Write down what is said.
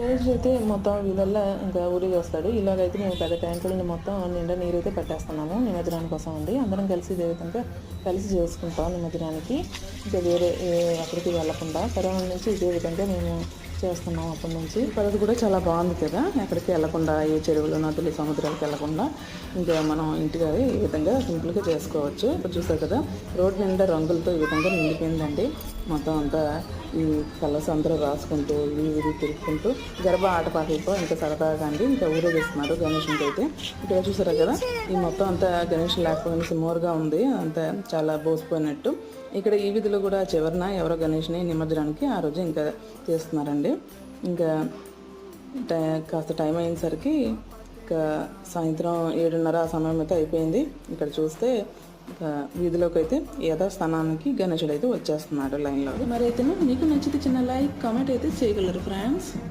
రోజైతే మొత్తం వీళ్ళల్లో ఇంకా ఊరేగొస్తాడు. ఇలాగైతే మేము పెద్ద ట్యాంకులని మొత్తం నిండా నీరైతే పెట్టేస్తున్నాము నిమజ్జనాని కోసం అండి. అందరం కలిసి ఇదే విధంగా కలిసి చేసుకుంటాం నిమజ్జనానికి. ఇంకా వేరే ఎక్కడికి వెళ్ళకుండా కరోనా నుంచి ఇదే విధంగా మేము చేస్తున్నాం అప్పటి నుంచి. ఈ పద్ధతి కూడా చాలా బాగుంది కదా, ఎక్కడికి వెళ్ళకుండా ఏ చెరువులు నదులు సముద్రాలకు వెళ్ళకుండా ఇంకా మనం ఇంటిగా ఈ విధంగా సింపుల్గా చేసుకోవచ్చు. ఇప్పుడు చూసారు కదా, రోడ్డు నిండా రంగులతో ఈ విధంగా నిండిపోయిందండి. మొత్తం అంతా ఈ కలర్స్ అందరూ రాసుకుంటూ ఇది తిరుగుకుంటూ గర్భ ఆటపాటలతో ఇంకా సరదాగా అండి ఇంకా ఊరేగిస్తున్నారు గణేషునికి అయితే. ఇక్కడ చూసారా కదా, ఈ మొత్తం అంతా గణేష్ లేకపోయినా సిమోర్గా ఉంది, అంతా చాలా బోసిపోయినట్టు. ఇక్కడ ఈ వీధిలో కూడా చివరిన ఎవరో గణేష్ని నిమజ్జనానికి ఆ రోజు ఇంకా చేస్తున్నారండి. ఇంకా కాస్త టైం అయ్యేసరికి ఇంకా సాయంత్రం 7:30 ఆ సమయం అయితే అయిపోయింది. ఇక్కడ చూస్తే ఇంకా వీధిలోకి అయితే యథాస్థానానికి గణేశుడు అయితే వచ్చేస్తున్నాడు లైన్లో. మరి అయితే మీకు నచ్చితే చిన్న లైక్ కామెంట్ అయితే చేయగలరు ఫ్రెండ్స్.